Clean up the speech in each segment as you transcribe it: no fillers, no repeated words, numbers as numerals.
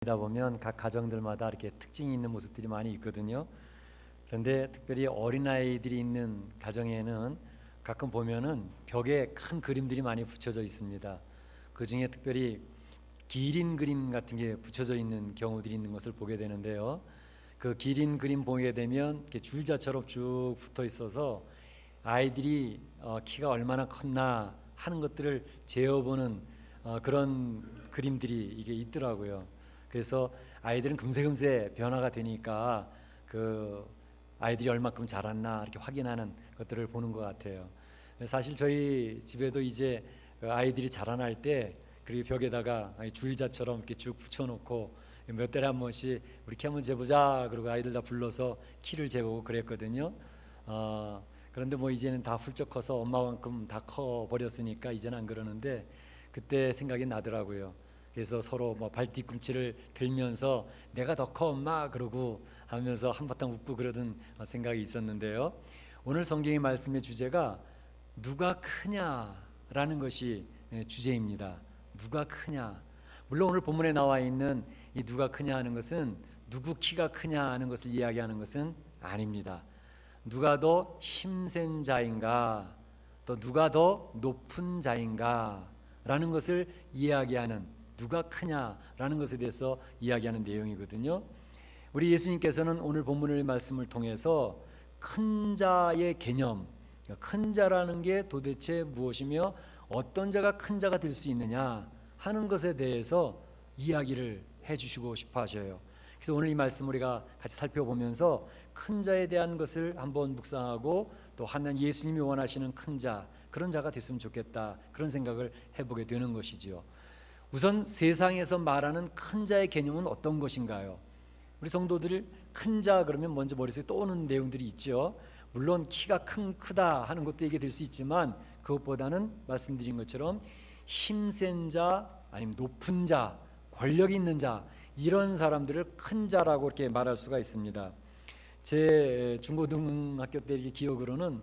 다 보면 각 가정들마다 이렇게 특징이 있는 모습들이 많이 있거든요. 그런데 특별히 어린아이들이 있는 가정에는 가끔 보면은 벽에 큰 그림들이 많이 붙여져 있습니다. 그 중에 특별히 기린 그림 같은 게 붙여져 있는 경우들이 있는 것을 보게 되는데요. 그 기린 그림 보게 되면 이렇게 줄자처럼 쭉 붙어 있어서 아이들이 키가 얼마나 컸나 하는 것들을 재어보는 그런 그림들이 이게 있더라고요. 그래서 아이들은 금세금세 변화가 되니까 그 아이들이 얼마큼 자랐나 이렇게 확인하는 것들을 보는 것 같아요. 사실 저희 집에도 이제 아이들이 자라날 때 그리고 벽에다가 줄자처럼 이렇게 쭉 붙여놓고 몇 달에 한 번씩 우리 키 한번 재보자 그러고 아이들 다 불러서 키를 재보고 그랬거든요. 그런데 뭐 이제는 다 훌쩍 커서 엄마만큼 다 커 버렸으니까 이제는 안 그러는데 그때 생각이 나더라고요. 그래서 서로 뭐 발 뒤꿈치를 들면서 내가 더 커 엄마 그러고 하면서 한바탕 웃고 그러던 생각이 있었는데요. 오늘 성경의 말씀의 주제가 누가 크냐라는 것이 주제입니다. 누가 크냐. 물론 오늘 본문에 나와 있는 이 누가 크냐 하는 것은 누구 키가 크냐 하는 것을 이야기하는 것은 아닙니다. 누가 더 힘센 자인가, 또 누가 더 높은 자인가 라는 것을 이야기하는, 누가 크냐라는 것에 대해서 이야기하는 내용이거든요. 우리 예수님께서는 오늘 본문의 말씀을 통해서 큰 자의 개념, 큰 자라는 게 도대체 무엇이며 어떤 자가 큰 자가 될 수 있느냐 하는 것에 대해서 이야기를 해주시고 싶어 하셔요. 그래서 오늘 이 말씀 우리가 같이 살펴보면서 큰 자에 대한 것을 한번 묵상하고 또 하나님 예수님이 원하시는 큰 자, 그런 자가 됐으면 좋겠다, 그런 생각을 해보게 되는 것이지요. 우선 세상에서 말하는 큰 자의 개념은 어떤 것인가요? 우리 성도들 큰 자 그러면 먼저 머릿속에 떠오르는 내용들이 있죠. 물론 키가 크다 하는 것도 얘기될 수 있지만 그것보다는 말씀드린 것처럼 힘센 자, 아니면 높은 자, 권력 있는 자, 이런 사람들을 큰 자라고 이렇게 말할 수가 있습니다. 제 중고등학교 때 기억으로는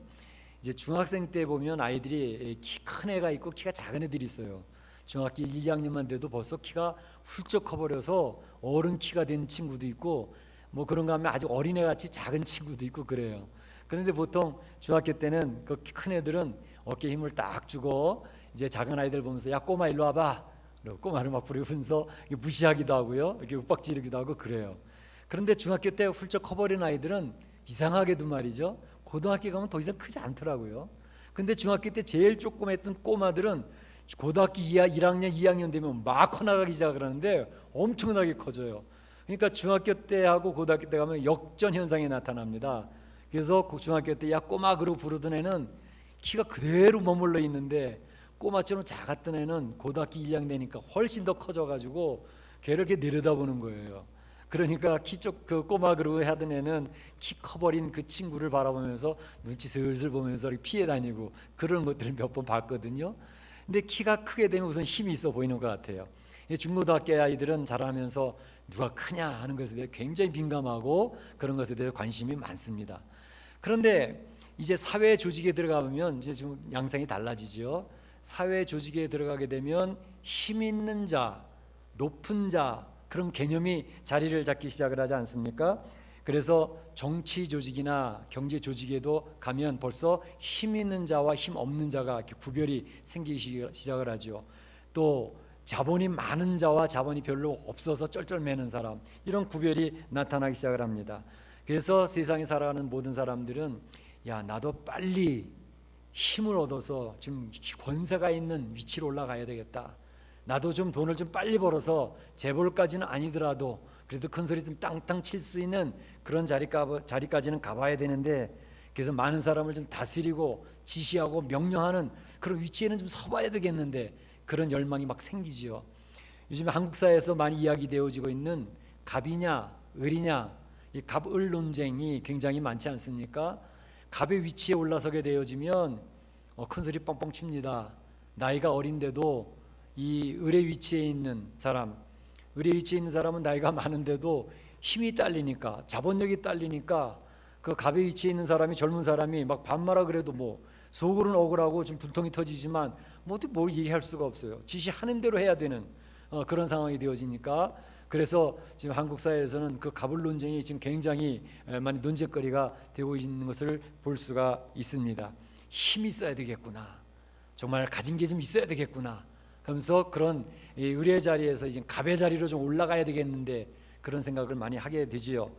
이제 중학생 때 보면 아이들이 키 큰 애가 있고 키가 작은 애들이 있어요. 중학교 1, 2학년만 돼도 벌써 키가 훌쩍 커버려서 어른 키가 된 친구도 있고 뭐 그런가 하면 아주 어린애같이 작은 친구도 있고 그래요. 그런데 보통 중학교 때는 그 키 큰 애들은 어깨에 힘을 딱 주고 이제 작은 아이들 보면서 야 꼬마 일로 와봐, 그리고 꼬마를 막 부르면서 무시하기도 하고요, 이렇게 윽박지르기도 하고 그래요. 그런데 중학교 때 훌쩍 커버린 아이들은 이상하게도 말이죠, 고등학교 가면 더 이상 크지 않더라고요. 근데 중학교 때 제일 조그맸던 꼬마들은 고등학교 1학년, 2학년 되면 막 커나가기 시작을 하는데 엄청나게 커져요. 그러니까 중학교 때하고 고등학교 때 가면 역전 현상이 나타납니다. 그래서 중학교 때 야 꼬마 그러고 부르던 애는 키가 그대로 머물러 있는데 꼬마처럼 작았던 애는 고등학교 1학년 되니까 훨씬 더 커져가지고 걔를 이렇게 내려다보는 거예요. 그러니까 그 꼬마 그러고 하던 애는 키 커버린 그 친구를 바라보면서 눈치 슬슬 보면서 피해 다니고 그런 것들을 몇 번 봤거든요. 근데 키가 크게 되면 우선 힘이 있어 보이는 것 같아요. 중고등학교 아이들은 자라면서 누가 크냐 하는 것에 대해 굉장히 민감하고 그런 것에 대해 관심이 많습니다. 그런데 이제 사회 조직에 들어가면 이제 좀 양상이 달라지죠. 사회 조직에 들어가게 되면 힘 있는 자, 높은 자, 그런 개념이 자리를 잡기 시작을 하지 않습니까? 그래서 정치 조직이나 경제 조직에도 가면 벌써 힘 있는 자와 힘 없는 자가 이렇게 구별이 생기기 시작을 하죠. 또 자본이 많은 자와 자본이 별로 없어서 쩔쩔매는 사람, 이런 구별이 나타나기 시작을 합니다. 그래서 세상에 살아가는 모든 사람들은 야 나도 빨리 힘을 얻어서 좀 권세가 있는 위치로 올라가야 되겠다, 나도 좀 돈을 좀 빨리 벌어서 재벌까지는 아니더라도 그래도 큰 소리 좀 땅땅 칠 수 있는 그런 자리까지는 가봐야 되는데, 그래서 많은 사람을 좀 다스리고 지시하고 명령하는 그런 위치에는 좀 서봐야 되겠는데, 그런 열망이 막 생기지요. 요즘 한국 사회에서 많이 이야기되어지고 있는 갑이냐 을이냐, 이 갑을 논쟁이 굉장히 많지 않습니까? 갑의 위치에 올라서게 되어지면 큰 소리 뻥뻥 칩니다. 나이가 어린데도 이 을의 위치에 있는 사람, 을의 위치에 있는 사람은 나이가 많은데도 힘이 딸리니까, 자본력이 딸리니까 그 갑의 위치에 있는 사람이, 젊은 사람이 막 반말하 그래도 뭐 속으로는 억울하고 좀 분통이 터지지만 뭐 어떻게 뭘 얘기할 수가 없어요. 지시하는 대로 해야 되는 그런 상황이 되어지니까 그래서 지금 한국 사회에서는 그 가불 논쟁이 지금 굉장히 많이 논쟁거리가 되고 있는 것을 볼 수가 있습니다. 힘이 있어야 되겠구나, 정말 가진 게 좀 있어야 되겠구나 그러면서 그런 의뢰 자리에서 이제 갑의 자리로 좀 올라가야 되겠는데 그런 생각을 많이 하게 되지요.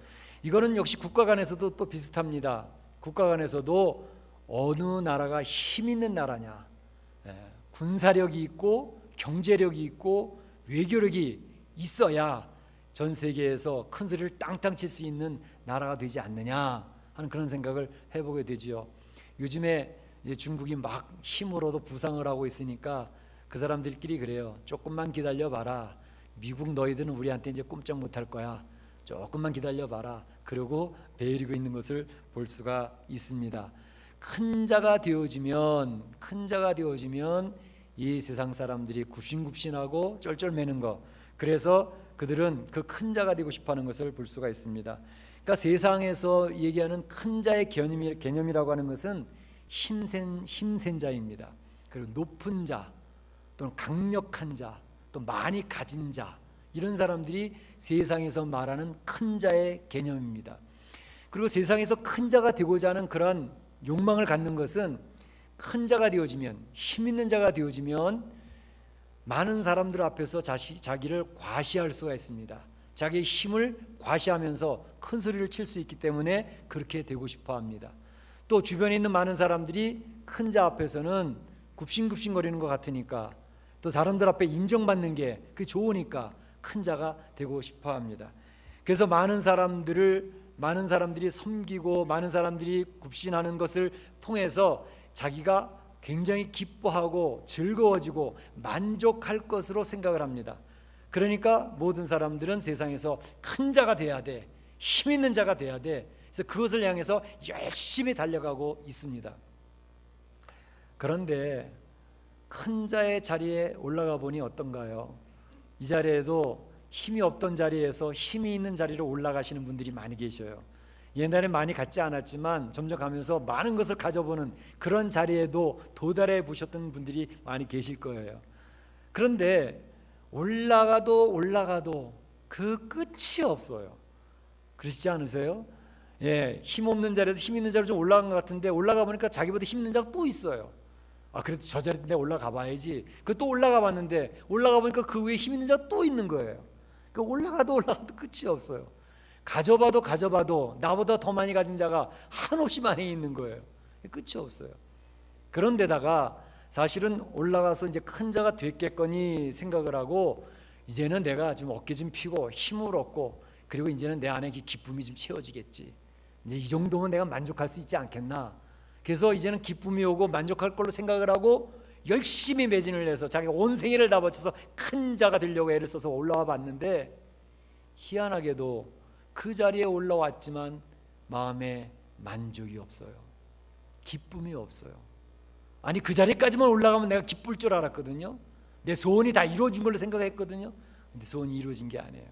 이거는 역시 국가 간에서도 또 비슷합니다. 국가 간에서도 어느 나라가 힘 있는 나라냐, 군사력이 있고 경제력이 있고 외교력이 있어야 전 세계에서 큰 소리를 땅땅 칠 수 있는 나라가 되지 않느냐 하는 그런 생각을 해보게 되지요. 요즘에 중국이 막 힘으로도 부상을 하고 있으니까 그 사람들끼리 그래요. 조금만 기다려봐라, 미국 너희들은 우리한테 이제 꼼짝 못할 거야, 조금만 기다려봐라. 그러고 배리고 있는 것을 볼 수가 있습니다. 큰 자가 되어지면 이 세상 사람들이 굽신굽신하고 쩔쩔매는 거, 그래서 그들은 그 큰 자가 되고 싶어하는 것을 볼 수가 있습니다. 그러니까 세상에서 얘기하는 큰 자의 개념이라고 하는 것은 힘센 자입니다. 그리고 높은 자, 또는 강력한 자, 또 많이 가진 자, 이런 사람들이 세상에서 말하는 큰 자의 개념입니다. 그리고 세상에서 큰 자가 되고자 하는 그런 욕망을 갖는 것은 큰 자가 되어지면, 힘 있는 자가 되어지면 많은 사람들 앞에서 자기를 과시할 수가 있습니다. 자기의 힘을 과시하면서 큰 소리를 칠 수 있기 때문에 그렇게 되고 싶어 합니다. 또 주변에 있는 많은 사람들이 큰 자 앞에서는 굽신굽신거리는 것 같으니까, 또 사람들 앞에 인정받는 게 그게 좋으니까 큰 자가 되고 싶어 합니다. 그래서 많은 사람들이 섬기고 많은 사람들이 굽신하는 것을 통해서 자기가 굉장히 기뻐하고 즐거워지고 만족할 것으로 생각을 합니다. 그러니까 모든 사람들은 세상에서 큰 자가 돼야 돼, 힘 있는 자가 돼야 돼. 그래서 그것을 향해서 열심히 달려가고 있습니다. 그런데 큰 자의 자리에 올라가 보니 어떤가요? 이 자리에도 힘이 없던 자리에서 힘이 있는 자리로 올라가시는 분들이 많이 계셔요. 옛날에 많이 갖지 않았지만 점점 가면서 많은 것을 가져보는 그런 자리에도 도달해 보셨던 분들이 많이 계실 거예요. 그런데 올라가도 그 끝이 없어요. 그러시지 않으세요? 힘 없는 자리에서 힘 있는 자리로 좀 올라간 것 같은데 올라가 보니까 자기보다 힘 있는 자가 또 있어요. 그래도 저 자리에 내가 올라가 봐야지. 또 올라가 봤는데 올라가 보니까 그 위에 힘 있는 자가 또 있는 거예요. 올라가도 끝이 없어요. 가져봐도 나보다 더 많이 가진 자가 한없이 많이 있는 거예요. 끝이 없어요. 그런데다가 사실은 올라가서 이제 큰 자가 됐겠거니 생각을 하고, 이제는 내가 좀 어깨 좀 펴고 힘을 얻고, 그리고 이제는 내 안에 기쁨이 좀 채워지겠지, 이제 이 정도면 내가 만족할 수 있지 않겠나. 그래서 이제는 기쁨이 오고 만족할 걸로 생각을 하고 열심히 매진을 해서 자기가 온 생애를 다 바쳐서 큰 자가 되려고 애를 써서 올라와 봤는데, 희한하게도 그 자리에 올라왔지만 마음에 만족이 없어요. 기쁨이 없어요. 아니, 그 자리까지만 올라가면 내가 기쁠 줄 알았거든요. 내 소원이 다 이루어진 걸로 생각했거든요. 근데 소원이 이루어진 게 아니에요.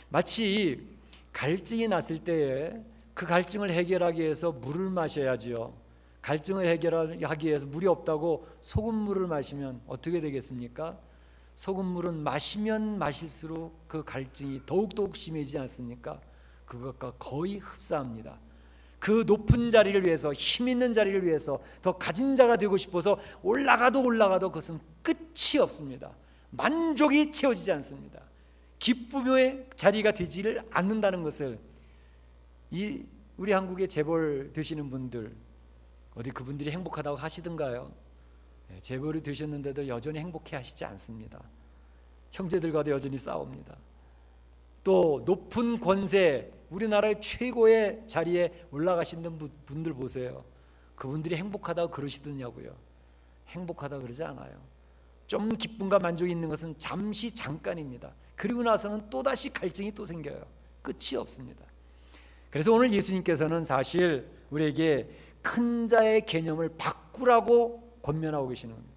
마치 갈증이 났을 때에 그 갈증을 해결하기 위해서 물을 마셔야지요. 갈증을 해결하기 위해서 물이 없다고 소금물을 마시면 어떻게 되겠습니까? 소금물은 마시면 마실수록 그 갈증이 더욱더욱 심해지지 않습니까? 그것과 거의 흡사합니다. 그 높은 자리를 위해서, 힘 있는 자리를 위해서, 더 가진 자가 되고 싶어서 올라가도 그것은 끝이 없습니다. 만족이 채워지지 않습니다. 기쁨의 자리가 되지를 않는다는 것을 우리 한국의 재벌 되시는 분들, 어디 그분들이 행복하다고 하시던가요? 재벌이 되셨는데도 여전히 행복해 하시지 않습니다. 형제들과도 여전히 싸웁니다. 또 높은 권세, 우리나라의 최고의 자리에 올라가시는 분들 보세요. 그분들이 행복하다고 그러시더냐고요. 행복하다고 그러지 않아요. 좀 기쁨과 만족이 있는 것은 잠깐입니다. 그리고 나서는 또다시 갈증이 또 생겨요. 끝이 없습니다. 그래서 오늘 예수님께서는 사실 우리에게 큰 자의 개념을 바꾸라고 권면하고 계시는 겁니다.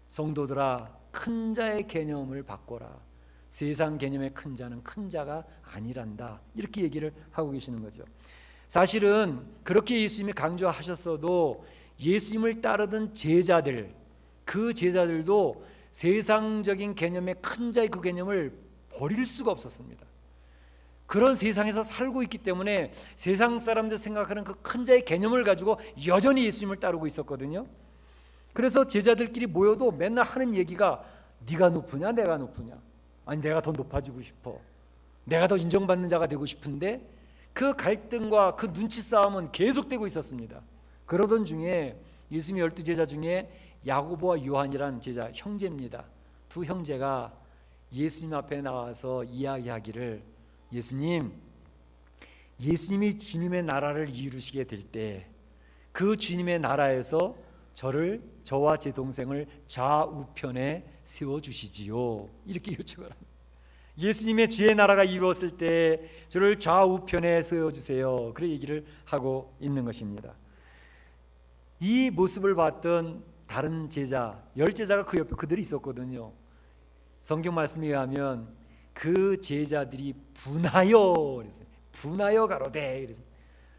성도들아, 큰 자의 개념을 바꿔라. 세상 개념의 큰 자는 큰 자가 아니란다. 이렇게 얘기를 하고 계시는 거죠. 사실은 그렇게 예수님이 강조하셨어도 예수님을 따르던 제자들, 그 제자들도 세상적인 개념의 큰 자의 그 개념을 버릴 수가 없었습니다. 그런 세상에서 살고 있기 때문에 세상 사람들 생각하는 그 큰 자의 개념을 가지고 여전히 예수님을 따르고 있었거든요. 그래서 제자들끼리 모여도 맨날 하는 얘기가 네가 높으냐 내가 높으냐, 아니 내가 더 높아지고 싶어, 내가 더 인정받는 자가 되고 싶은데, 그 갈등과 그 눈치 싸움은 계속되고 있었습니다. 그러던 중에 예수님의 12 제자 중에 야고보와 요한이라는 제자, 형제입니다. 두 형제가 예수님 앞에 나와서 이야기하기를, 예수님이 주님의 나라를 이루시게 될 때 그 주님의 나라에서 저와 제 동생을 좌우편에 세워주시지요, 이렇게 요청을 합니다. 예수님의 주의 나라가 이루어졌을 때 저를 좌우편에 세워주세요, 그런 얘기를 하고 있는 것입니다. 이 모습을 봤던 다른 제자, 10제자가 그 옆에 그들이 있었거든요. 성경 말씀에 의하면 그 제자들이 분하여 그랬어요. 분하여 가로되 그랬어요.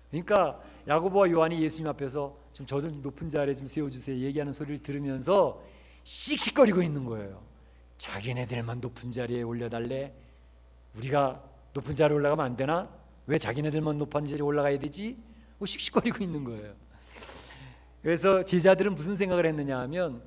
그러니까 야고보와 요한이 예수님 앞에서 좀 저 좀 높은 자리에 좀 세워주세요 얘기하는 소리를 들으면서 씩씩거리고 있는 거예요. 자기네들만 높은 자리에 올려달래? 우리가 높은 자리에 올라가면 안 되나? 왜 자기네들만 높은 자리에 올라가야 되지? 씩씩거리고 있는 거예요. 그래서 제자들은 무슨 생각을 했느냐 하면,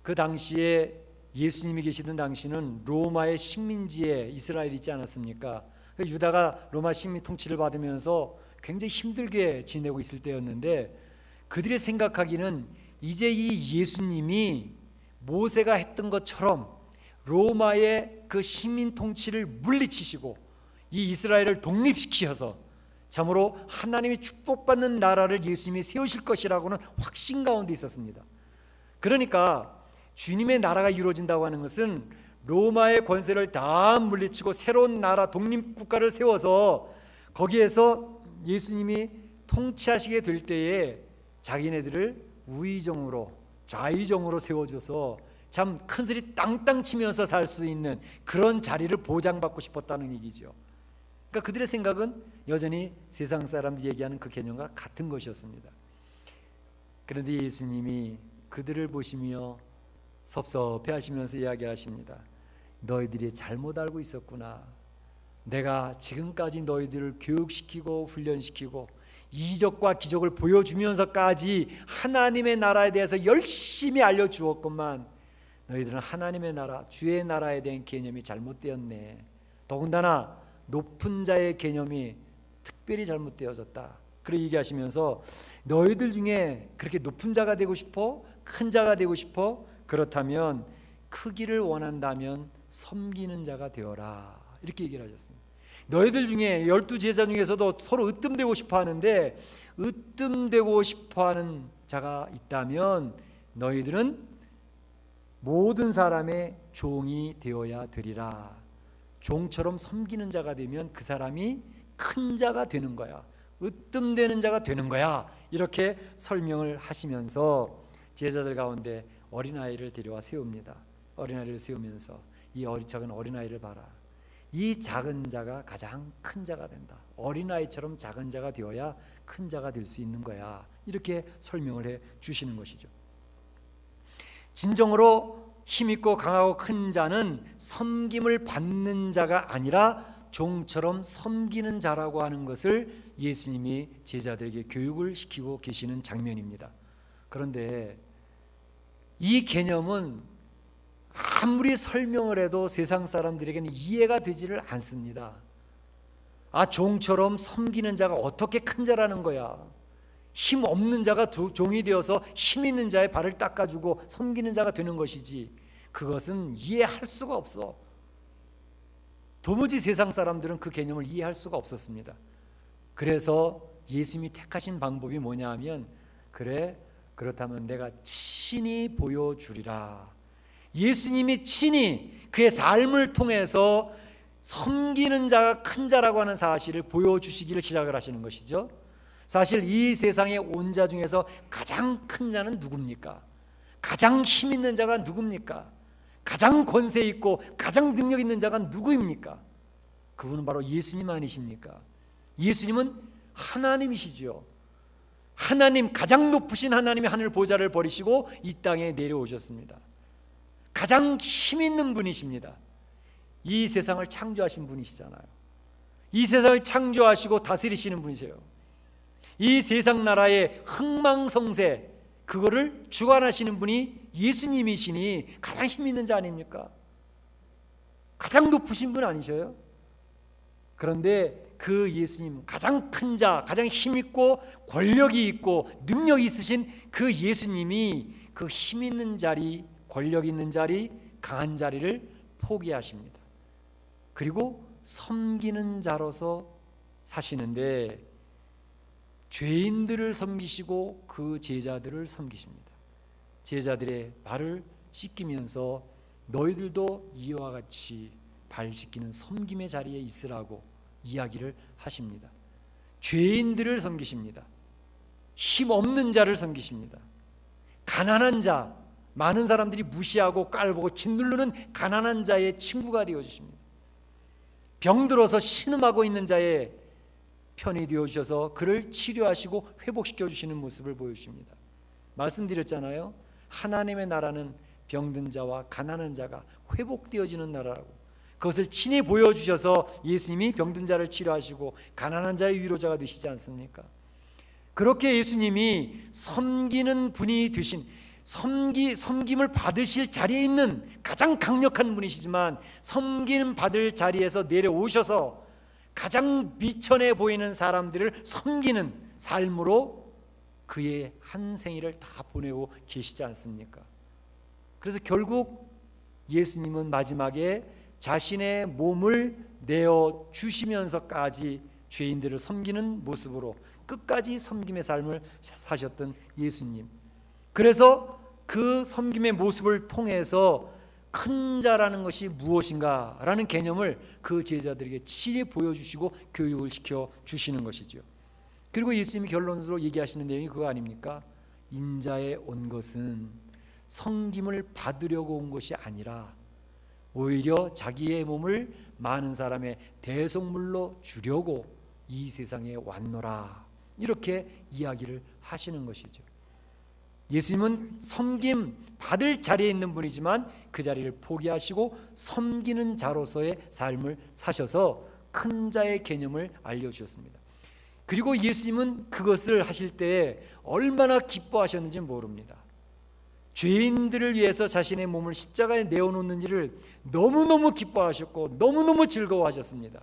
그 당시에 예수님이 계시던 당시는 로마의 식민지에 이스라엘이 있지 않았습니까? 유다가 로마 식민 통치를 받으면서 굉장히 힘들게 지내고 있을 때였는데, 그들이 생각하기는 이제 이 예수님이 모세가 했던 것처럼 로마의 그 식민 통치를 물리치시고 이 이스라엘을 독립시키셔서 참으로 하나님이 축복받는 나라를 예수님이 세우실 것이라고는 확신 가운데 있었습니다. 그러니까 주님의 나라가 이루어진다고 하는 것은 로마의 권세를 다 물리치고 새로운 나라, 독립국가를 세워서 거기에서 예수님이 통치하시게 될 때에 자기네들을 우의정으로, 좌의정으로 세워줘서 참 큰소리 땅땅 치면서 살 수 있는 그런 자리를 보장받고 싶었다는 얘기죠. 그러니까 그들의 생각은 여전히 세상 사람들이 얘기하는 그 개념과 같은 것이었습니다. 그런데 예수님이 그들을 보시며 섭섭해하시면서 이야기하십니다. 너희들이 잘못 알고 있었구나. 내가 지금까지 너희들을 교육시키고 훈련시키고 이적과 기적을 보여주면서까지 하나님의 나라에 대해서 열심히 알려주었건만 너희들은 하나님의 나라, 주의 나라에 대한 개념이 잘못되었네. 더군다나 높은 자의 개념이 특별히 잘못되어졌다. 그렇게 얘기하시면서 너희들 중에 그렇게 높은 자가 되고 싶어? 큰 자가 되고 싶어? 그렇다면 크기를 원한다면 섬기는 자가 되어라, 이렇게 얘기를 하셨습니다. 너희들 중에 12 제자 중에서도 서로 으뜸되고 싶어 하는데, 으뜸되고 싶어 하는 자가 있다면 너희들은 모든 사람의 종이 되어야 되리라. 종처럼 섬기는 자가 되면 그 사람이 큰 자가 되는 거야, 으뜸되는 자가 되는 거야, 이렇게 설명을 하시면서 제자들 가운데 어린아이를 데려와 세웁니다. 어린아이를 세우면서 이 작은 어린아이를 봐라. 이 작은 자가 가장 큰 자가 된다. 어린아이처럼 작은 자가 되어야 큰 자가 될 수 있는 거야, 이렇게 설명을 해 주시는 것이죠. 진정으로 힘있고 강하고 큰 자는 섬김을 받는 자가 아니라 종처럼 섬기는 자라고 하는 것을 예수님이 제자들에게 교육을 시키고 계시는 장면입니다. 그런데 이 개념은 아무리 설명을 해도 세상 사람들에게는 이해가 되지를 않습니다. 종처럼 섬기는 자가 어떻게 큰 자라는 거야? 힘 없는 자가 종이 되어서 힘 있는 자의 발을 닦아주고 섬기는 자가 되는 것이지, 그것은 이해할 수가 없어. 도무지 세상 사람들은 그 개념을 이해할 수가 없었습니다. 그래서 예수님이 택하신 방법이 뭐냐 하면, 그래, 그렇다면 내가 친히 보여주리라. 예수님이 친히 그의 삶을 통해서 섬기는 자가 큰 자라고 하는 사실을 보여주시기를 시작을 하시는 것이죠. 사실 이 세상에 온 자 중에서 가장 큰 자는 누굽니까? 가장 힘 있는 자가 누굽니까? 가장 권세 있고 가장 능력 있는 자가 누구입니까? 그분은 바로 예수님 아니십니까? 예수님은 하나님이시죠. 하나님, 가장 높으신 하나님이 하늘 보좌를 버리시고 이 땅에 내려오셨습니다. 가장 힘 있는 분이십니다. 이 세상을 창조하신 분이시잖아요. 이 세상을 창조하시고 다스리시는 분이세요. 이 세상 나라의 흥망성쇠 그거를 주관하시는 분이 예수님이시니 가장 힘 있는 자 아닙니까? 가장 높으신 분 아니셔요? 그런데 그 예수님, 가장 큰 자, 가장 힘 있고 권력이 있고 능력이 있으신 그 예수님이 그 힘 있는 자리, 권력 있는 자리, 강한 자리를 포기하십니다. 그리고 섬기는 자로서 사시는데 죄인들을 섬기시고 그 제자들을 섬기십니다. 제자들의 발을 씻기면서 너희들도 이와 같이 발 씻기는 섬김의 자리에 있으라고 이야기를 하십니다. 죄인들을 섬기십니다. 힘없는 자를 섬기십니다. 가난한 자, 많은 사람들이 무시하고 깔보고 짓누르는 가난한 자의 친구가 되어주십니다. 병들어서 신음하고 있는 자의 편이 되어주셔서 그를 치료하시고 회복시켜 주시는 모습을 보여주십니다. 말씀드렸잖아요. 하나님의 나라는 병든 자와 가난한 자가 회복되어지는 나라라고. 그것을 친히 보여주셔서 예수님이 병든 자를 치료하시고 가난한 자의 위로자가 되시지 않습니까? 그렇게 예수님이 섬기는 분이 되신, 섬김을 받으실 자리에 있는 가장 강력한 분이시지만 섬김 받을 자리에서 내려오셔서 가장 미천해 보이는 사람들을 섬기는 삶으로 그의 한 생일을 다 보내고 계시지 않습니까? 그래서 결국 예수님은 마지막에 자신의 몸을 내어 주시면서까지 죄인들을 섬기는 모습으로 끝까지 섬김의 삶을 사셨던 예수님. 그래서 그 섬김의 모습을 통해서 큰 자라는 것이 무엇인가 라는 개념을 그 제자들에게 친히 보여주시고 교육을 시켜 주시는 것이죠. 그리고 예수님이 결론으로 얘기하시는 내용이 그거 아닙니까? 인자에 온 것은 섬김을 받으려고 온 것이 아니라 오히려 자기의 몸을 많은 사람의 대속물로 주려고 이 세상에 왔노라, 이렇게 이야기를 하시는 것이죠. 예수님은 섬김 받을 자리에 있는 분이지만 그 자리를 포기하시고 섬기는 자로서의 삶을 사셔서 큰 자의 개념을 알려주셨습니다. 그리고 예수님은 그것을 하실 때 얼마나 기뻐하셨는지 모릅니다. 죄인들을 위해서 자신의 몸을 십자가에 내어놓는 일을 너무너무 기뻐하셨고 너무너무 즐거워하셨습니다.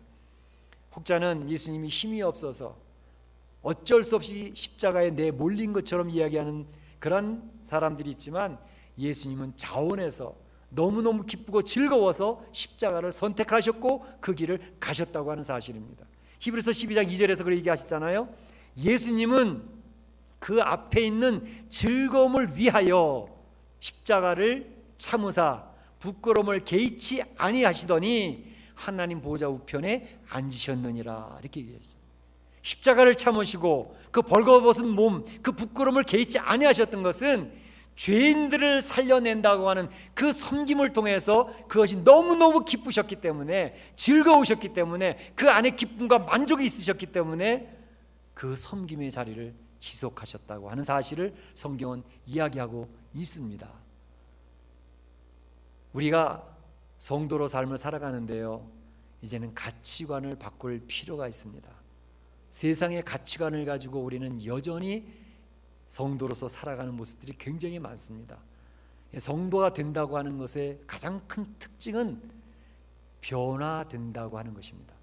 혹자는 예수님이 힘이 없어서 어쩔 수 없이 십자가에 내몰린 것처럼 이야기하는 그런 사람들이 있지만 예수님은 자원해서 너무너무 기쁘고 즐거워서 십자가를 선택하셨고 그 길을 가셨다고 하는 사실입니다. 히브리서 12장 2절에서 그렇게 얘기하시잖아요. 예수님은 그 앞에 있는 즐거움을 위하여 십자가를 참으사 부끄러움을 개의치 아니하시더니 하나님 보좌 우편에 앉으셨느니라, 이렇게 얘기했어요. 십자가를 참으시고 그 벌거벗은 몸, 그 부끄러움을 개의치 아니하셨던 것은 죄인들을 살려낸다고 하는 그 섬김을 통해서 그것이 너무너무 기쁘셨기 때문에, 즐거우셨기 때문에, 그 안에 기쁨과 만족이 있으셨기 때문에 그 섬김의 자리를 지속하셨다고 하는 사실을 성경은 이야기하고 있습니다. 우리가 성도로 삶을 살아가는데요, 이제는 가치관을 바꿀 필요가 있습니다. 세상의 가치관을 가지고 우리는 여전히 성도로서 살아가는 모습들이 굉장히 많습니다. 성도가 된다고 하는 것의 가장 큰 특징은 변화된다고 하는 것입니다.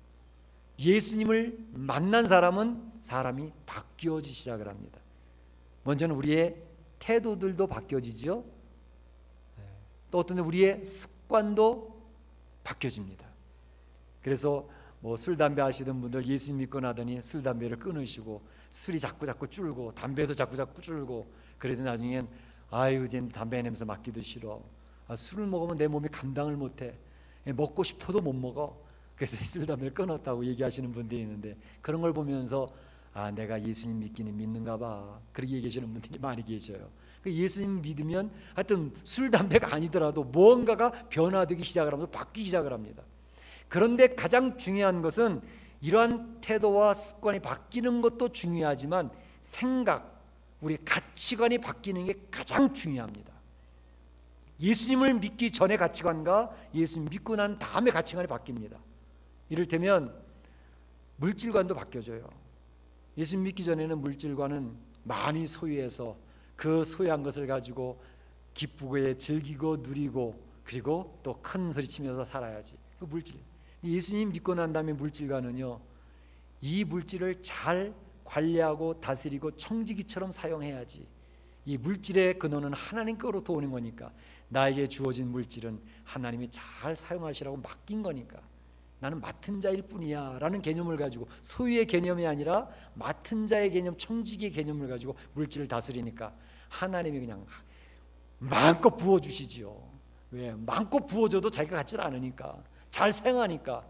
예수님을 만난 사람은 사람이 바뀌어지기 시작을 합니다. 먼저는 우리의 태도들도 바뀌어지죠. 또 어떤 때 우리의 습관도 바뀌어집니다. 그래서 술 담배 하시던 분들 예수님 믿고 나더니 술 담배를 끊으시고 술이 자꾸 줄고 담배도 자꾸 줄고, 그래도 나중엔 아유 이제 담배 냄새 맡기도 싫어, 술을 먹으면 내 몸이 감당을 못해, 먹고 싶어도 못 먹어, 그래서 술 담배를 끊었다고 얘기하시는 분들이 있는데, 그런 걸 보면서 내가 예수님 믿기는 믿는가 봐, 그렇게 얘기하시는 분들이 많이 계셔요. 예수님 믿으면 하여튼 술 담배가 아니더라도 무언가가 변화되기 시작을 하면서 바뀌기 시작을 합니다. 그런데 가장 중요한 것은 이러한 태도와 습관이 바뀌는 것도 중요하지만 생각, 우리 가치관이 바뀌는 게 가장 중요합니다. 예수님을 믿기 전의 가치관과 예수님 믿고 난 다음에 가치관이 바뀝니다. 이를테면 물질관도 바뀌어져요. 예수님 믿기 전에는 물질관은 많이 소유해서 그 소유한 것을 가지고 기쁘고 즐기고 누리고 그리고 또 큰 소리 치면서 살아야지. 그 물질. 예수님 믿고 난 다음에 물질관은요, 이 물질을 잘 관리하고 다스리고 청지기처럼 사용해야지. 이 물질의 근원은 하나님 거로부터 오는 거니까, 나에게 주어진 물질은 하나님이 잘 사용하시라고 맡긴 거니까 나는 맡은 자일 뿐이야 라는 개념을 가지고, 소유의 개념이 아니라 맡은 자의 개념, 청지기의 개념을 가지고 물질을 다스리니까 하나님이 그냥 마음껏 부어주시지요. 왜? 마음껏 부어줘도 자기가 갖질 않으니까, 잘 사용하니까.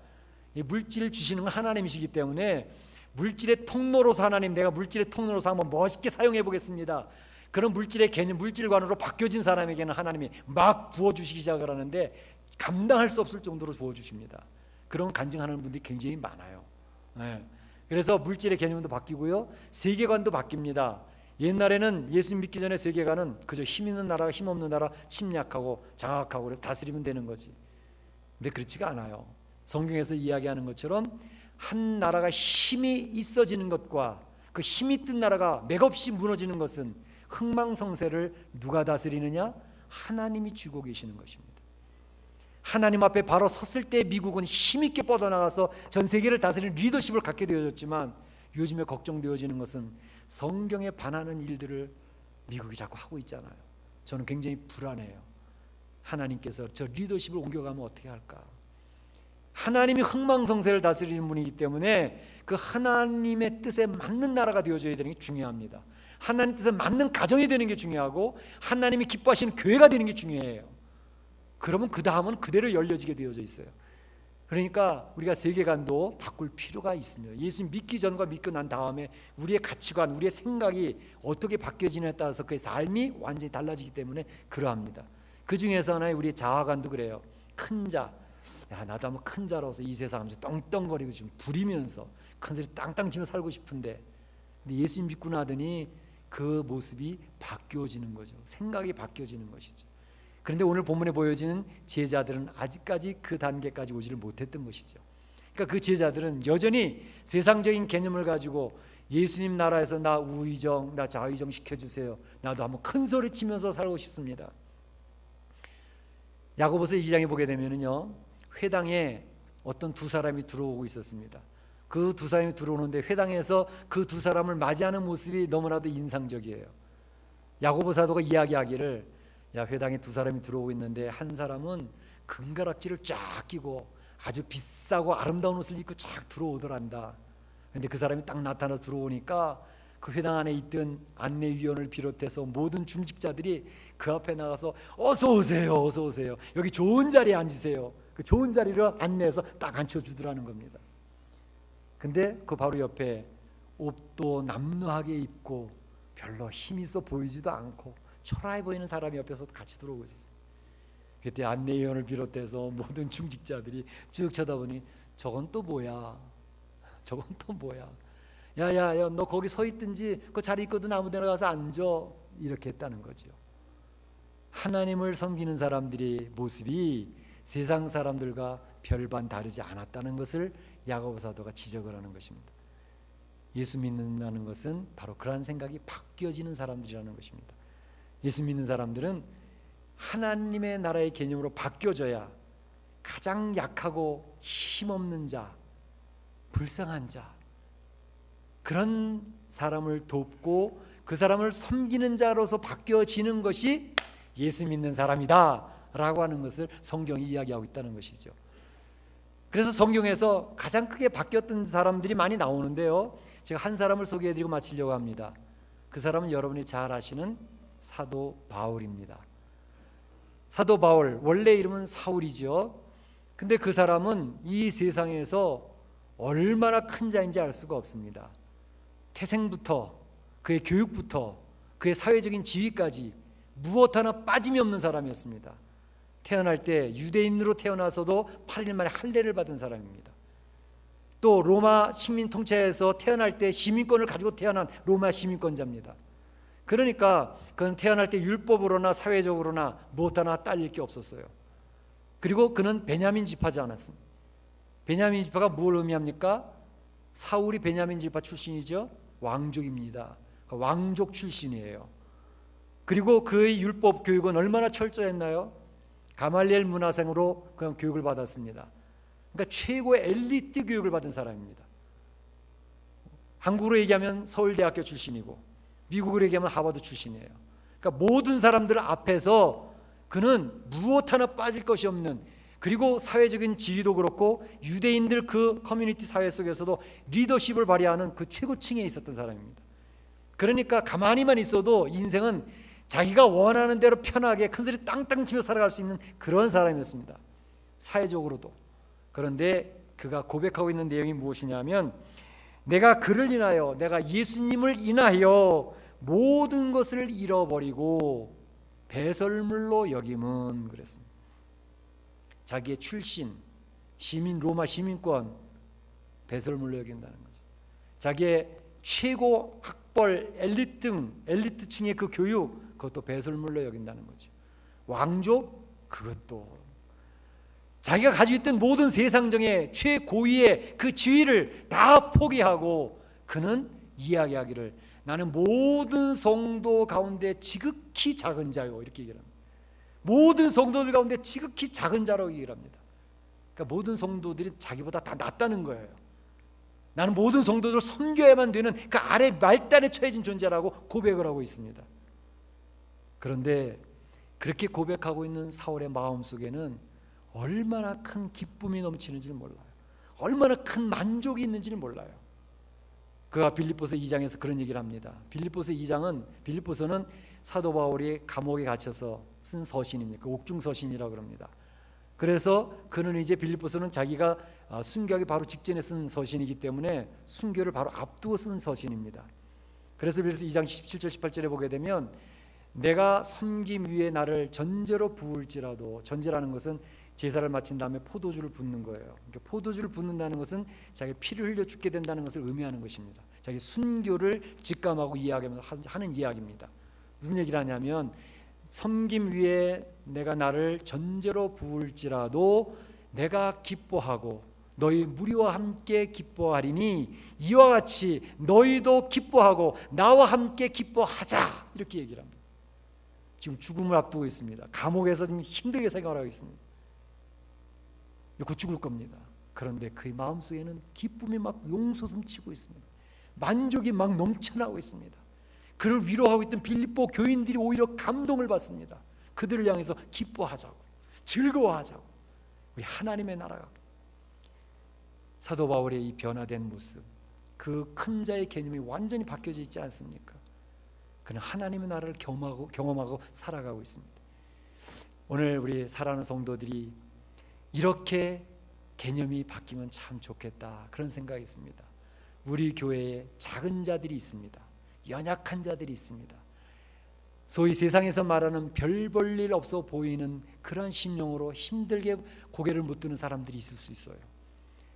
이 물질을 주시는 건 하나님이시기 때문에 물질의 통로로서 하나님, 내가 물질의 통로로서 한번 멋있게 사용해 보겠습니다. 그런 물질의 개념, 물질관으로 바뀌어진 사람에게는 하나님이 막 부어주시기 시작을 하는데 감당할 수 없을 정도로 부어주십니다. 그런 간증하는 분들이 굉장히 많아요. 네. 그래서 물질의 개념도 바뀌고요, 세계관도 바뀝니다. 옛날에는 예수님 믿기 전에 세계관은 그저 힘 있는 나라가 힘 없는 나라, 침략하고 장악하고 그래서 다스리면 되는 거지. 근데 그렇지가 않아요. 성경에서 이야기하는 것처럼 한 나라가 힘이 있어지는 것과 그 힘 있던 나라가 맥없이 무너지는 것은 흥망성쇠를 누가 다스리느냐? 하나님이 쥐고 계시는 것입니다. 하나님 앞에 바로 섰을 때 미국은 힘있게 뻗어나가서 전 세계를 다스리는 리더십을 갖게 되어졌지만, 요즘에 걱정되어지는 것은 성경에 반하는 일들을 미국이 자꾸 하고 있잖아요. 저는 굉장히 불안해요. 하나님께서 저 리더십을 옮겨가면 어떻게 할까? 하나님이 흥망성쇠를 다스리는 분이기 때문에 그 하나님의 뜻에 맞는 나라가 되어져야 되는 게 중요합니다. 하나님 뜻에 맞는 가정이 되는 게 중요하고 하나님이 기뻐하시는 교회가 되는 게 중요해요. 그러면 그 다음은 그대로 열려지게 되어져 있어요. 그러니까 우리가 세계관도 바꿀 필요가 있습니다. 예수님 믿기 전과 믿고 난 다음에 우리의 가치관, 우리의 생각이 어떻게 바뀌어지냐에 따라서 그의 삶이 완전히 달라지기 때문에 그러합니다. 그 중에서 하나의 우리의 자아관도 그래요. 큰 자, 야 나도 한번 큰 자로서 이 세상 하면서 떵떵거리고 지금 부리면서 큰 소리 땅땅 치며 살고 싶은데, 근데 예수님 믿고 나더니 그 모습이 바뀌어지는 거죠. 생각이 바뀌어지는 것이죠. 그런데 오늘 본문에 보여지는 제자들은 아직까지 그 단계까지 오지를 못했던 것이죠. 그러니까 그 제자들은 여전히 세상적인 개념을 가지고 예수님 나라에서 나 우의정, 나 자의정 시켜주세요, 나도 한번 큰 소리 치면서 살고 싶습니다. 야고보서 2장에 보게 되면은요, 회당에 어떤 두 사람이 들어오고 있었습니다. 그 두 사람이 들어오는데 회당에서 그 두 사람을 맞이하는 모습이 너무나도 인상적이에요. 야고보 사도가 이야기하기를, 야 회당에 두 사람이 들어오고 있는데 한 사람은 금가락지를 쫙 끼고 아주 비싸고 아름다운 옷을 입고 쫙 들어오더란다. 근데 그 사람이 딱 나타나서 들어오니까 그 회당 안에 있던 안내위원을 비롯해서 모든 중직자들이 그 앞에 나가서 어서 오세요, 어서 오세요, 여기 좋은 자리에 앉으세요. 그 좋은 자리를 안내해서 딱 앉혀주더라는 겁니다. 근데 그 바로 옆에 옷도 남루하게 입고 별로 힘 있어 보이지도 않고 초라해 보이는 사람이 옆에서 같이 들어오고 있었어요. 그때 안내위원을 비롯해서 모든 중직자들이 쭉 쳐다보니 저건 또 뭐야? 저건 또 뭐야? 야야야, 너 거기 서 있든지 그 자리 있거든 아무데나 가서 앉아, 이렇게 했다는 거죠. 하나님을 섬기는 사람들의 모습이 세상 사람들과 별반 다르지 않았다는 것을 야고보 사도가 지적을 하는 것입니다. 예수 믿는다는 것은 바로 그러한 생각이 바뀌어지는 사람들이라는 것입니다. 예수 믿는 사람들은 하나님의 나라의 개념으로 바뀌어져야 가장 약하고 힘없는 자, 불쌍한 자, 그런 사람을 돕고 그 사람을 섬기는 자로서 바뀌어지는 것이 예수 믿는 사람이다 라고 하는 것을 성경이 이야기하고 있다는 것이죠. 그래서 성경에서 가장 크게 바뀌었던 사람들이 많이 나오는데요, 제가 한 사람을 소개해드리고 마치려고 합니다. 그 사람은 여러분이 잘 아시는 사도 바울입니다. 사도 바울, 원래 이름은 사울이죠. 근데 그 사람은 이 세상에서 얼마나 큰 자인지 알 수가 없습니다. 태생부터 그의 교육부터 그의 사회적인 지위까지 무엇 하나 빠짐이 없는 사람이었습니다. 태어날 때 유대인으로 태어나서도 8일 만에 할례를 받은 사람입니다. 또 로마 식민 통치하에서 태어날 때 시민권을 가지고 태어난 로마 시민권자입니다. 그러니까 그는 태어날 때 율법으로나 사회적으로나 무엇 하나 딸릴 게 없었어요. 그리고 그는 베냐민 지파지 않았습니다. 베냐민 지파가 뭘 의미합니까? 사울이 베냐민 지파 출신이죠. 왕족입니다. 그러니까 왕족 출신이에요. 그리고 그의 율법 교육은 얼마나 철저했나요? 가말리엘 문화생으로 그냥 교육을 받았습니다. 그러니까 최고의 엘리트 교육을 받은 사람입니다. 한국으로 얘기하면 서울대학교 출신이고 미국으로 얘기하면 하버드 출신이에요. 그러니까 모든 사람들 앞에서 그는 무엇 하나 빠질 것이 없는, 그리고 사회적인 지위도 그렇고 유대인들 그 커뮤니티 사회 속에서도 리더십을 발휘하는 그 최고층에 있었던 사람입니다. 그러니까 가만히만 있어도 인생은 자기가 원하는 대로 편하게 큰소리 땅땅 치며 살아갈 수 있는 그런 사람이었습니다. 사회적으로도. 그런데 그가 고백하고 있는 내용이 무엇이냐면, 내가 그를 인하여, 내가 예수님을 인하여 모든 것을 잃어버리고 배설물로 여김은, 그랬습니다. 자기의 출신, 시민, 로마 시민권 배설물로 여긴다는 거죠. 자기의 최고 학벌, 엘리트층의 그 교육, 그것도 배설물로 여긴다는 거죠. 왕족, 그것도. 자기가 가지고 있던 모든 세상정의 최고위의 그 지위를 다 포기하고 그는 이야기하기를, 나는 모든 성도 가운데 지극히 작은 자요, 이렇게 얘기를 합니다. 모든 성도들 가운데 지극히 작은 자라고 얘기를 합니다. 그러니까 모든 성도들이 자기보다 다 낫다는 거예요. 나는 모든 성도들을 섬겨야만 되는 그 아래 말단에 처해진 존재라고 고백을 하고 있습니다. 그런데 그렇게 고백하고 있는 사울의 마음속에는 얼마나 큰 기쁨이 넘치는지를 몰라요. 얼마나 큰 만족이 있는지를 몰라요. 그가 빌립보서 2장에서 그런 얘기를 합니다. 빌립보서 2장은, 빌립보서는 사도 바울이 감옥에 갇혀서 쓴 서신입니다. 옥중 서신이라고 그럽니다. 그래서 그는 이제 빌립보서는 자기가 순교하기 바로 직전에 쓴 서신이기 때문에 순교를 바로 앞두고 쓴 서신입니다. 그래서 빌립보서 2장 17절 18절에 보게 되면, 내가 섬김 위에 나를 전제로 부을지라도, 전제라는 것은 제사를 마친 다음에 포도주를 붓는 거예요. 그러니까 포도주를 붓는다는 것은 자기 피를 흘려 죽게 된다는 것을 의미하는 것입니다. 자기 순교를 직감하고 이야기하면서 하는 이야기입니다. 무슨 얘기를 하냐면, 섬김 위에 내가 나를 전제로 부을지라도 내가 기뻐하고 너희 무리와 함께 기뻐하리니 이와 같이 너희도 기뻐하고 나와 함께 기뻐하자, 이렇게 얘기를 합니다. 지금 죽음을 앞두고 있습니다. 감옥에서 지금 힘들게 생활하고 있습니다. 곧 죽을 겁니다. 그런데 그의 마음속에는 기쁨이 막 용솟음치고 있습니다. 만족이 막 넘쳐나고 있습니다. 그를 위로하고 있던 빌립보 교인들이 오히려 감동을 받습니다. 그들을 향해서 기뻐하자고, 즐거워하자고, 우리 하나님의 나라가. 사도 바울의 이 변화된 모습, 그 큰 자의 개념이 완전히 바뀌어져 있지 않습니까? 그는 하나님의 나라를 경험하고 살아가고 있습니다. 오늘 우리 사랑하는 성도들이 이렇게 개념이 바뀌면 참 좋겠다, 그런 생각이 있습니다. 우리 교회에 작은 자들이 있습니다. 연약한 자들이 있습니다. 소위 세상에서 말하는 별 볼 일 없어 보이는 그런 심령으로 힘들게 고개를 못 드는 사람들이 있을 수 있어요.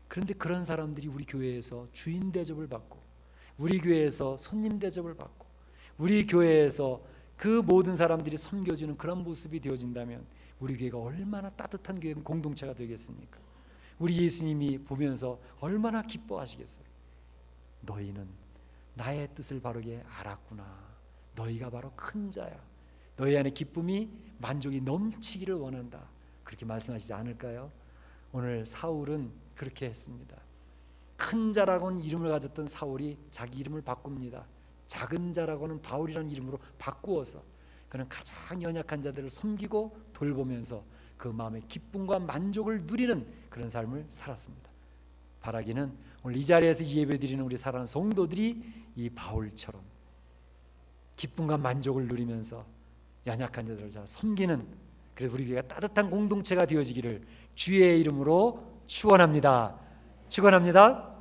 그런데 그런 사람들이 우리 교회에서 주인 대접을 받고, 우리 교회에서 손님 대접을 받고, 우리 교회에서 그 모든 사람들이 섬겨주는 그런 모습이 되어진다면 우리 교회가 얼마나 따뜻한 교회 공동체가 되겠습니까? 우리 예수님이 보면서 얼마나 기뻐하시겠어요. 너희는 나의 뜻을 바르게 알았구나. 너희가 바로 큰 자야. 너희 안에 기쁨이, 만족이 넘치기를 원한다. 그렇게 말씀하시지 않을까요? 오늘 사울은 그렇게 했습니다. 큰 자라고는 이름을 가졌던 사울이 자기 이름을 바꿉니다. 작은 자라고는 바울이라는 이름으로 바꾸어서 그는 가장 연약한 자들을 섬기고 돌보면서 그 마음의 기쁨과 만족을 누리는 그런 삶을 살았습니다. 바라기는 오늘 이 자리에서 예배드리는 우리 사랑하는 성도들이 이 바울처럼 기쁨과 만족을 누리면서 연약한 자들을 잘 섬기는, 그래서 우리 교회가 따뜻한 공동체가 되어지기를 주의 이름으로 축원합니다. 축원합니다.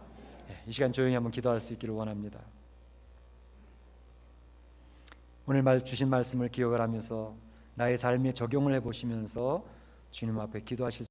이 시간 조용히 한번 기도할 수 있기를 원합니다. 오늘 주신 말씀을 기억을 하면서 나의 삶에 적용을 해보시면서 주님 앞에 기도하실